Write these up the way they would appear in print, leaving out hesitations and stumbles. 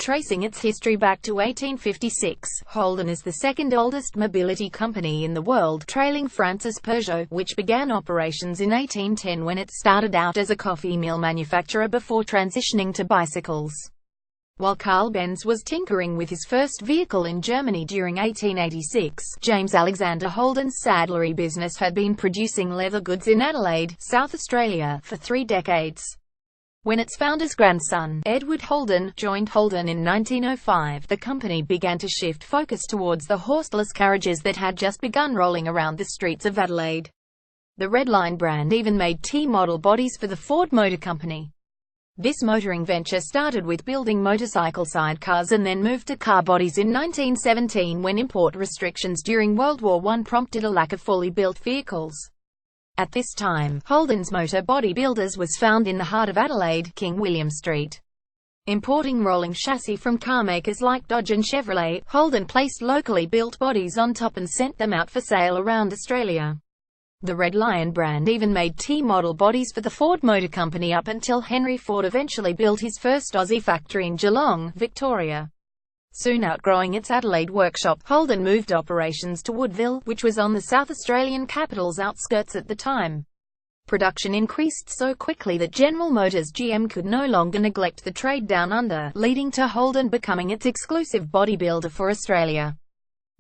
Tracing its history back to 1856, Holden is the second oldest mobility company in the world, trailing France's Peugeot, which began operations in 1810 when it started out as a coffee mill manufacturer before transitioning to bicycles. While Carl Benz was tinkering with his first vehicle in Germany during 1886, James Alexander Holden's saddlery business had been producing leather goods in Adelaide, South Australia, for 3 decades. When its founder's grandson, Edward Holden, joined Holden in 1905, the company began to shift focus towards the horseless carriages that had just begun rolling around the streets of Adelaide. The Redline brand even made T-model bodies for the Ford Motor Company. This motoring venture started with building motorcycle sidecars and then moved to car bodies in 1917 when import restrictions during World War I prompted a lack of fully built vehicles. At this time, Holden's Motor Body Builders was found in the heart of Adelaide, King William Street. Importing rolling chassis from car makers like Dodge and Chevrolet, Holden placed locally built bodies on top and sent them out for sale around Australia. The Red Lion brand even made T-model bodies for the Ford Motor Company up until Henry Ford eventually built his first Aussie factory in Geelong, Victoria. Soon outgrowing its Adelaide workshop, Holden moved operations to Woodville, which was on the South Australian capital's outskirts at the time. Production increased so quickly that General Motors GM could no longer neglect the trade down under, leading to Holden becoming its exclusive bodybuilder for Australia.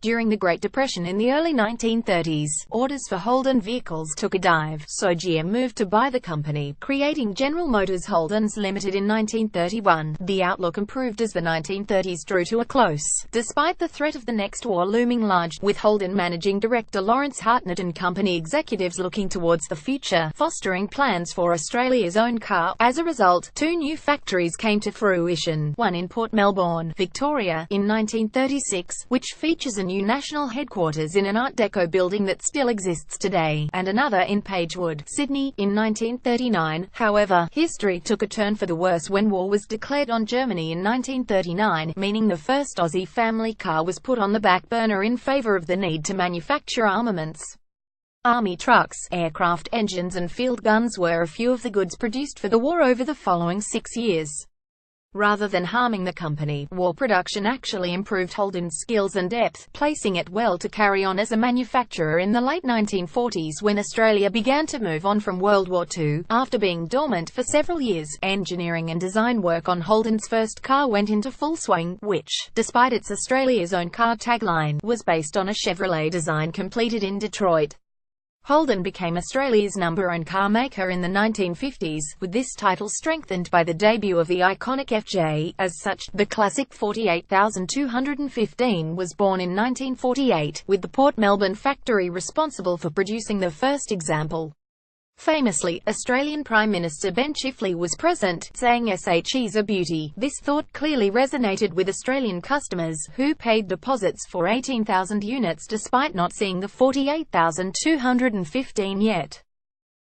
During the Great Depression in the early 1930s, orders for Holden vehicles took a dive, so GM moved to buy the company, creating General Motors Holdens Limited in 1931. The outlook improved as the 1930s drew to a close, despite the threat of the next war looming large, with Holden managing director Lawrence Hartnett and company executives looking towards the future, fostering plans for Australia's own car. As a result, 2 new factories came to fruition, one in Port Melbourne, Victoria, in 1936, which features a new national headquarters in an Art Deco building that still exists today, and another in Pagewood, Sydney, in 1939. However, history took a turn for the worse when war was declared on Germany in 1939, meaning the first Aussie family car was put on the back burner in favour of the need to manufacture armaments. Army trucks, aircraft engines and field guns were a few of the goods produced for the war over the following 6 years. Rather than harming the company, war production actually improved Holden's skills and depth, placing it well to carry on as a manufacturer in the late 1940s when Australia began to move on from World War II. After being dormant for several years, engineering and design work on Holden's first car went into full swing, which, despite its Australia's own car tagline, was based on a Chevrolet design completed in Detroit. Holden became Australia's #1 car maker in the 1950s, with this title strengthened by the debut of the iconic FJ. As such, the classic 48215 was born in 1948, with the Port Melbourne factory responsible for producing the first example. Famously, Australian Prime Minister Ben Chifley was present, saying "SHE's a beauty." This thought clearly resonated with Australian customers, who paid deposits for 18,000 units despite not seeing the 48215 yet.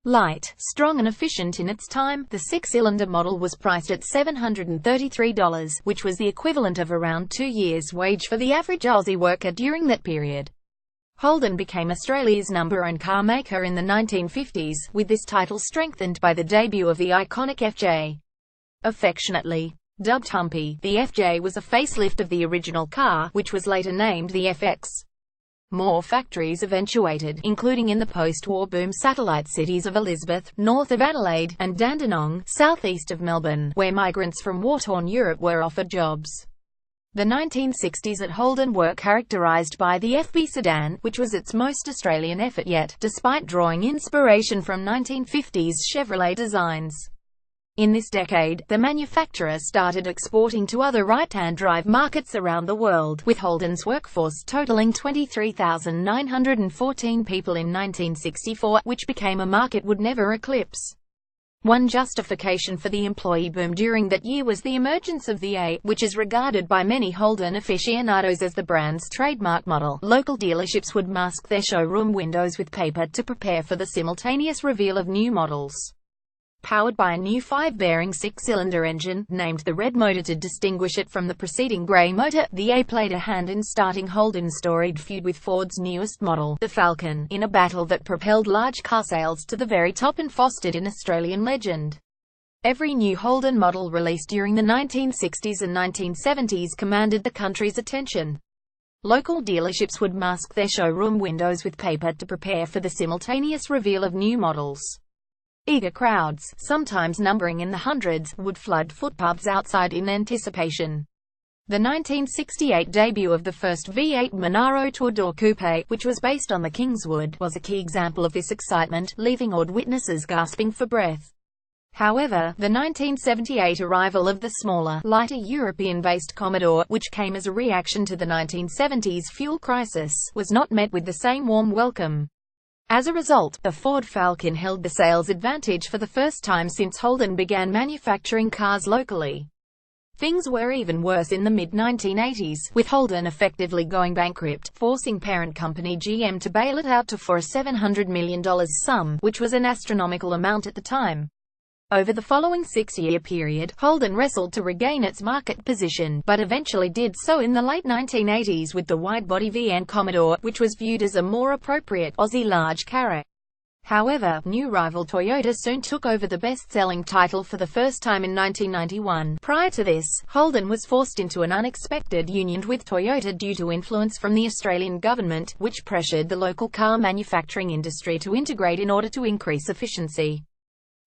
Light, strong and efficient in its time, the 6-cylinder model was priced at $733, which was the equivalent of around 2 years' wage for the average Aussie worker during that period. Holden became Australia's #1 car maker in the 1950s, with this title strengthened by the debut of the iconic FJ. Affectionately dubbed Humpy, the FJ was a facelift of the original car, which was later named the FX. More factories eventuated, including in the post-war boom satellite cities of Elizabeth, north of Adelaide, and Dandenong, southeast of Melbourne, where migrants from war-torn Europe were offered jobs. The 1960s at Holden were characterized by the FB sedan, which was its most Australian effort yet, despite drawing inspiration from 1950s Chevrolet designs. In this decade, the manufacturer started exporting to other right-hand drive markets around the world, with Holden's workforce totaling 23,914 people in 1964, which became a mark it would never eclipse. One justification for the employee boom during that year was the emergence of the A, which is regarded by many Holden aficionados as the brand's trademark model. Local dealerships would mask their showroom windows with paper to prepare for the simultaneous reveal of new models. Powered by a new 5-bearing 6-cylinder engine, named the Red Motor to distinguish it from the preceding grey motor, the A played a hand in starting Holden's storied feud with Ford's newest model, the Falcon, in a battle that propelled large car sales to the very top and fostered an Australian legend. Every new Holden model released during the 1960s and 1970s commanded the country's attention. Local dealerships would mask their showroom windows with paper to prepare for the simultaneous reveal of new models. Eager crowds, sometimes numbering in the hundreds, would flood footpaths outside in anticipation. The 1968 debut of the first V8 Monaro two-door coupe, which was based on the Kingswood, was a key example of this excitement, leaving awed witnesses gasping for breath. However, the 1978 arrival of the smaller, lighter European-based Commodore, which came as a reaction to the 1970s fuel crisis, was not met with the same warm welcome. As a result, the Ford Falcon held the sales advantage for the first time since Holden began manufacturing cars locally. Things were even worse in the mid-1980s, with Holden effectively going bankrupt, forcing parent company GM to bail it out for a $700 million sum, which was an astronomical amount at the time. Over the following 6-year period, Holden wrestled to regain its market position, but eventually did so in the late 1980s with the wide-body VN Commodore, which was viewed as a more appropriate Aussie large carriage. However, new rival Toyota soon took over the best-selling title for the first time in 1991. Prior to this, Holden was forced into an unexpected union with Toyota due to influence from the Australian government, which pressured the local car manufacturing industry to integrate in order to increase efficiency.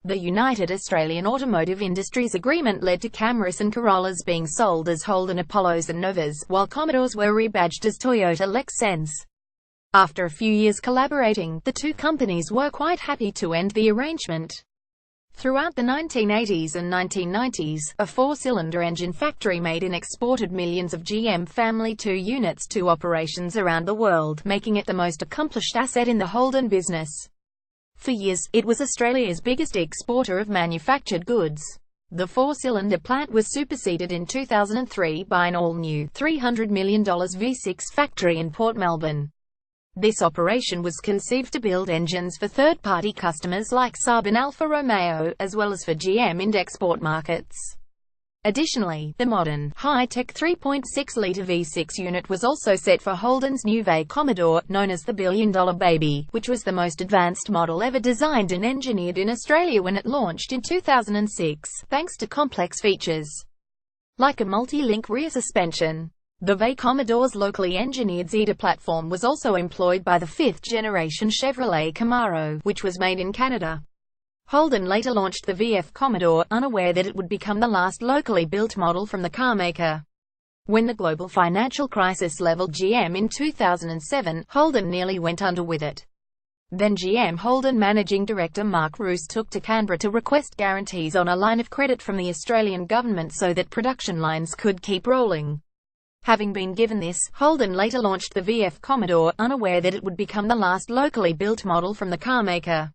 The United Australian Automotive Industries Agreement led to Camaros and Corollas being sold as Holden Apollos and Novas, while Commodores were rebadged as Toyota Lexans. After a few years collaborating, the two companies were quite happy to end the arrangement. Throughout the 1980s and 1990s, a four-cylinder engine factory made and exported millions of GM Family 2 units to operations around the world, making it the most accomplished asset in the Holden business. For years, it was Australia's biggest exporter of manufactured goods. The four-cylinder plant was superseded in 2003 by an all-new $300 million V6 factory in Port Melbourne. This operation was conceived to build engines for third-party customers like Saab and Alfa Romeo, as well as for GM in export markets. Additionally, the modern, high-tech 3.6-litre V6 unit was also set for Holden's new V8 Commodore, known as the billion-dollar baby, which was the most advanced model ever designed and engineered in Australia when it launched in 2006, thanks to complex features like a multi-link rear suspension. The V8 Commodore's locally engineered Zeta platform was also employed by the fifth-generation Chevrolet Camaro, which was made in Canada. Holden later launched the VF Commodore, unaware that it would become the last locally built model from the carmaker. When the global financial crisis leveled GM in 2007, Holden nearly went under with it. Then GM Holden managing director Mark Roos took to Canberra to request guarantees on a line of credit from the Australian government so that production lines could keep rolling. Having been given this, Holden later launched the VF Commodore, unaware that it would become the last locally built model from the carmaker.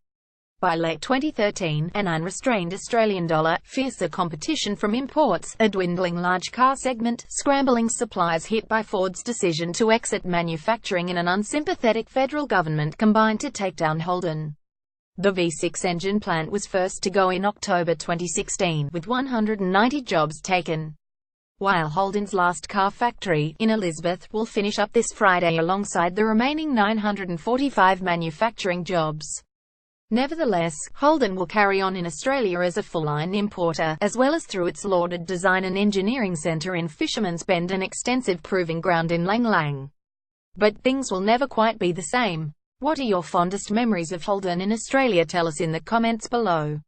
By late 2013, an unrestrained Australian dollar, fiercer competition from imports, a dwindling large car segment, scrambling supplies hit by Ford's decision to exit manufacturing and an unsympathetic federal government combined to take down Holden. The V6 engine plant was first to go in October 2016, with 190 jobs taken. While Holden's last car factory, in Elizabeth, will finish up this Friday alongside the remaining 945 manufacturing jobs. Nevertheless, Holden will carry on in Australia as a full-line importer, as well as through its lauded design and engineering centre in Fisherman's Bend and extensive proving ground in Lang Lang. But things will never quite be the same. What are your fondest memories of Holden in Australia? Tell us in the comments below.